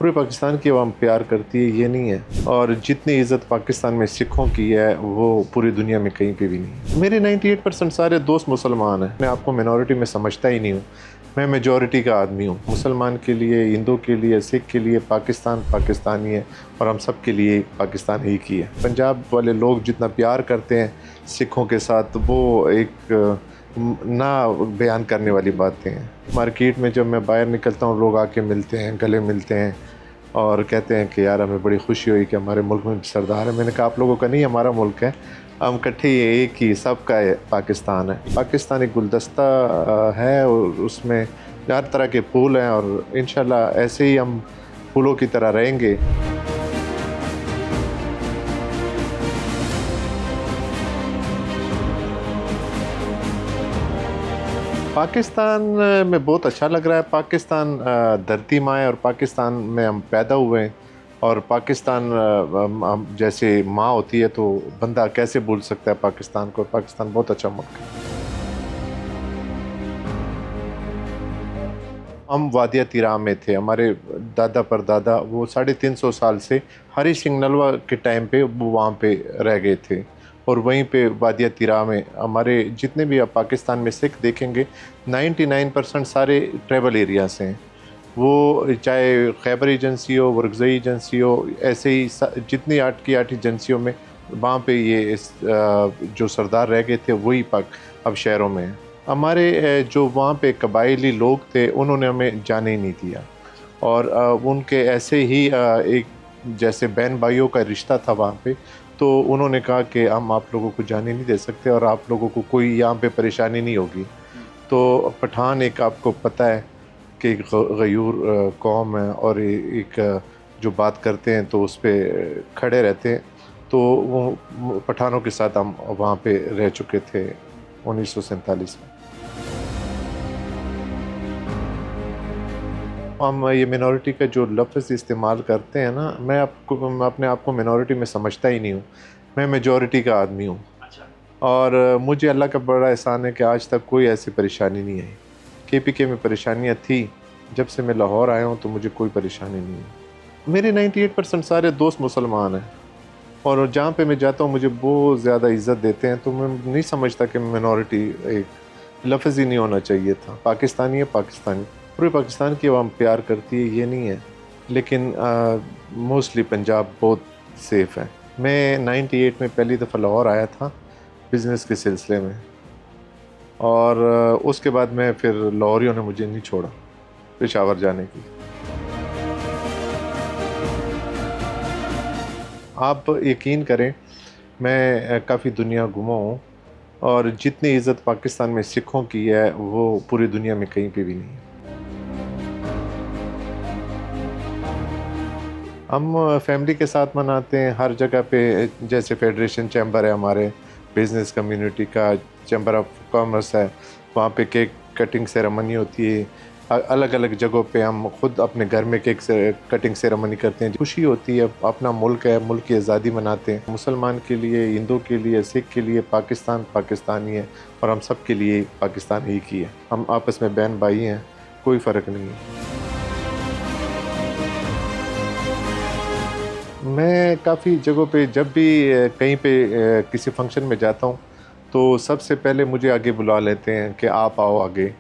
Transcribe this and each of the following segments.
पूरे पाकिस्तान की आवाम प्यार करती है ये नहीं है, और जितनी इज़्ज़त पाकिस्तान में सिखों की है वो पूरी दुनिया में कहीं पे भी नहीं है। मेरे 98% सारे दोस्त मुसलमान हैं। मैं आपको मिनॉरिटी में समझता ही नहीं हूँ, मैं मेजॉरिटी का आदमी हूँ। मुसलमान के लिए, हिंदू के लिए, सिख के लिए पाकिस्तान पाकिस्तानी है, और हम सब के लिए पाकिस्तान एक ही है। पंजाब वाले लोग जितना प्यार करते हैं सिखों के साथ, वो एक ना बयान करने वाली बातें हैं। मार्केट में जब मैं बाहर निकलता हूँ, लोग आके मिलते हैं, गले मिलते हैं और कहते हैं कि यार हमें बड़ी खुशी हुई कि हमारे मुल्क में सरदार है। मैंने कहा आप लोगों का नहीं, हमारा मुल्क है, हम इकट्ठे ही एक ही सबका है, पाकिस्तान है। पाकिस्तान एक गुलदस्ता है और उसमें हर तरह के फूल हैं, और इंशाल्लाह ऐसे ही हम फूलों की तरह रहेंगे। पाकिस्तान में बहुत अच्छा लग रहा है। पाकिस्तान धरती माँ है, और पाकिस्तान में हम पैदा हुए हैं, और पाकिस्तान जैसे माँ होती है तो बंदा कैसे भूल सकता है पाकिस्तान को। पाकिस्तान बहुत अच्छा मुल्क है। हम वादिया तिराम में थे, हमारे दादा परदादा वो 350 साल से हरी सिंह नलवा के टाइम पे वो वहाँ पे रह गए थे, और वहीं पे वादिया तिरा में हमारे जितने भी आप पाकिस्तान में सिख देखेंगे 99% सारे ट्रैवल एरिया से हैं। वो चाहे खैबर एजेंसी हो, वर्कज़ई एजेंसी हो, ऐसे ही जितनी 8 की 8 एजेंसियों में वहाँ पे ये जो सरदार रह गए थे वही पाक अब शहरों में हैं। हमारे जो वहाँ पे कबायली लोग थे उन्होंने हमें जाने ही नहीं दिया, और उनके ऐसे ही एक जैसे बहन भाइयों का रिश्ता था वहाँ पे, तो उन्होंने कहा कि हम आप लोगों को जाने नहीं दे सकते, और आप लोगों को कोई यहाँ पे परेशानी नहीं होगी। तो पठान एक आपको पता है कि एक गयूर कौम है, और एक जो बात करते हैं तो उस पर खड़े रहते हैं। तो वो पठानों के साथ हम वहाँ पे रह चुके थे 1947 में। हम ये मिनॉरिटी का जो लफ्ज़ इस्तेमाल करते हैं ना, मैं अपने आप को मिनॉरिटी में समझता ही नहीं हूँ, मैं मेजॉरिटी का आदमी हूँ। अच्छा। और मुझे अल्लाह का बड़ा एहसान है कि आज तक कोई ऐसी परेशानी नहीं आई। केपीके में परेशानियाँ थी, जब से मैं लाहौर आया हूँ तो मुझे कोई परेशानी नहीं है। मेरे 98% सारे दोस्त मुसलमान हैं, और जहाँ पे मैं जाता हूँ मुझे बहुत ज़्यादा इज़्ज़त देते हैं, तो मैं नहीं समझता कि मिनॉरिटी एक लफ्ज़ ही नहीं होना चाहिए था। पाकिस्तानी है पाकिस्तानी, पूरे पाकिस्तान की आवाम प्यार करती है ये नहीं है, लेकिन मोस्टली पंजाब बहुत सेफ़ है। मैं 98 में पहली दफ़ा लाहौर आया था बिज़नेस के सिलसिले में, और उसके बाद मैं फिर लाहौरियों ने मुझे नहीं छोड़ा पेशावर जाने की। आप यकीन करें, मैं काफ़ी दुनिया घुमा हूँ, और जितनी इज़्ज़त पाकिस्तान में सिखों की है वो पूरी दुनिया में कहीं पे भी नहीं है। हम फैमिली के साथ मनाते हैं हर जगह पे, जैसे फेडरेशन चैम्बर है हमारे, बिज़नेस कम्युनिटी का चैम्बर ऑफ कॉमर्स है, वहाँ पे केक कटिंग सेरेमनी होती है। अलग अलग जगहों पे हम खुद अपने घर में केक से कटिंग सेरेमनी करते हैं। खुशी होती है, अपना मुल्क है, मुल्क की आज़ादी मनाते हैं। मुसलमान के लिए, हिंदू के लिए, सिख के लिए पाकिस्तान पाकिस्तानी है, और हम सब के लिए पाकिस्तान एक ही है। हम आपस में बहन भाई हैं, कोई फ़र्क नहीं है। मैं काफ़ी जगहों पे जब भी कहीं पे किसी फंक्शन में जाता हूँ तो सबसे पहले मुझे आगे बुला लेते हैं कि आप आओ आगे।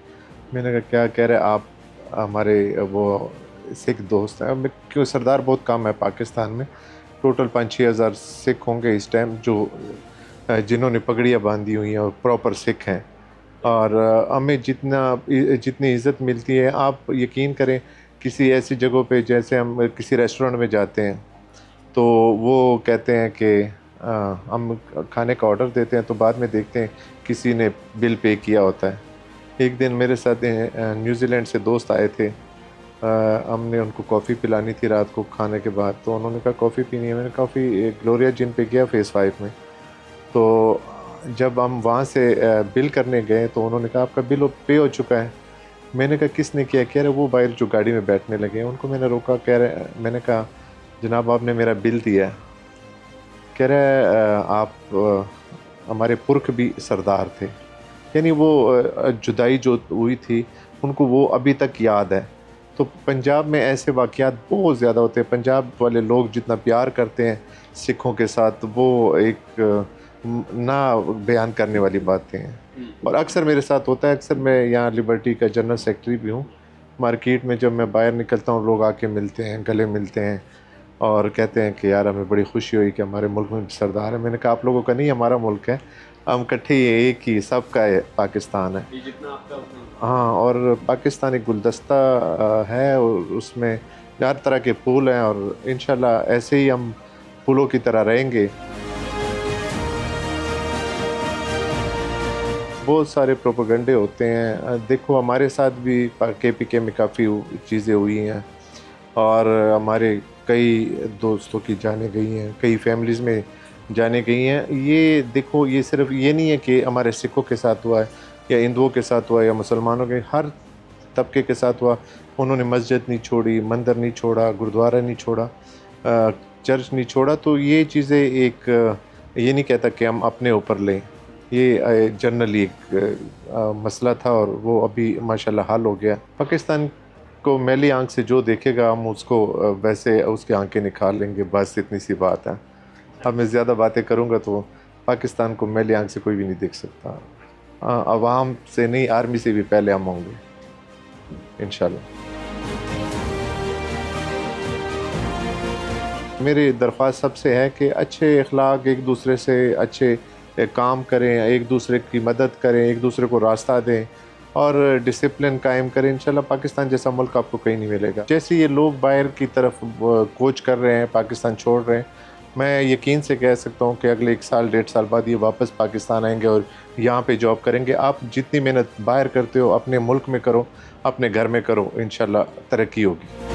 मैंने कहा क्या कह रहे आप, हमारे वो सिख दोस्त हैं। मैं क्यों, सरदार बहुत कम है पाकिस्तान में, टोटल 5-6 हज़ार सिख होंगे इस टाइम जो जिन्होंने पगड़ियाँ बांधी हुई हैं और प्रॉपर सिख हैं, और हमें जितनी इज़्ज़त मिलती है, आप यकीन करें किसी ऐसी जगहों पे जैसे हम किसी रेस्टोरेंट में जाते हैं तो वो कहते हैं कि हम खाने का ऑर्डर देते हैं तो बाद में देखते हैं किसी ने बिल पे किया होता है। एक दिन मेरे साथ न्यूजीलैंड से दोस्त आए थे, हमने उनको कॉफ़ी पिलानी थी रात को खाने के बाद, तो उन्होंने कहा कॉफ़ी पीनी है। मैंने कॉफ़ी ग्लोरिया जिन पे गया फेज़ 5 में, तो जब हम वहाँ से बिल करने गए तो उन्होंने कहा आपका बिल पे हो चुका है। मैंने कहा किसने किया? कह रहे वो बाहर जो गाड़ी में बैठने लगे हैं। उनको मैंने रोका, कह रहे, मैंने कहा जनाब आपने मेरा बिल दिया। कह रहे आप हमारे पुरख भी सरदार थे, यानी वो जुदाई जो हुई थी उनको वो अभी तक याद है तो पंजाब में ऐसे वाक़यात बहुत ज़्यादा होते हैं। पंजाब वाले लोग जितना प्यार करते हैं सिखों के साथ, वो एक ना बयान करने वाली बातें हैं। और अक्सर मेरे साथ होता है। अक्सर मैं यहाँ लिबर्टी का जनरल सेक्रेटरी भी हूँ। मार्केट में जब मैं बाहर निकलता हूँ, लोग आके मिलते हैं, गले मिलते हैं और कहते हैं कि यार हमें बड़ी खुशी हुई कि हमारे मुल्क में भी सरदार है। मैंने कहा आप लोगों का नहीं, हमारा मुल्क है, हम इकट्ठे ही एक ही सबका है, पाकिस्तान है। जितना आपका उतना हाँ, और पाकिस्तान एक गुलदस्ता है और उसमें हर तरह के फूल हैं और इंशाल्लाह ऐसे ही हम फूलों की तरह रहेंगे। बहुत सारे प्रोपेगेंडे होते हैं। देखो हमारे साथ भी KPK में काफ़ी चीज़ें हुई हैं और हमारे कई दोस्तों की जाने गई हैं, कई फैमिलीज़ में जाने गई हैं। ये देखो, ये सिर्फ ये नहीं है कि हमारे सिखों के साथ हुआ है या हिंदुओं के साथ हुआ या मुसलमानों के, हर तबके के साथ हुआ। उन्होंने मस्जिद नहीं छोड़ी, मंदिर नहीं छोड़ा, गुरुद्वारा नहीं छोड़ा, चर्च नहीं छोड़ा। तो ये चीज़ें एक ये नहीं कहता कि हम अपने ऊपर लें, ये जनरली एक मसला था और वो अभी माशाल्लाह हल हो गया। पाकिस्तान को मैली आंख से जो देखेगा हम उसको वैसे उसके आंखें निकाल लेंगे, बस इतनी सी बात है। अब मैं ज़्यादा बातें करूँगा तो पाकिस्तान को मैली आंख से कोई भी नहीं देख सकता। अवाम से नहीं, आर्मी से भी पहले हम होंगे इंशाल्लाह। मेरी दरख्वास्त सबसे है कि अच्छे अखलाक, एक दूसरे से अच्छे काम करें, एक दूसरे की मदद करें, एक दूसरे को रास्ता दें और डिसिप्लिन कायम करें। इंशाल्लाह पाकिस्तान जैसा मुल्क आपको कहीं नहीं मिलेगा। जैसे ये लोग बाहर की तरफ कोच कर रहे हैं, पाकिस्तान छोड़ रहे हैं, मैं यकीन से कह सकता हूँ कि अगले 1 साल 1.5 साल बाद ये वापस पाकिस्तान आएंगे और यहाँ पे जॉब करेंगे। आप जितनी मेहनत बाहर करते हो अपने मुल्क में करो, अपने घर में करो, इंशाल्लाह तरक्की होगी।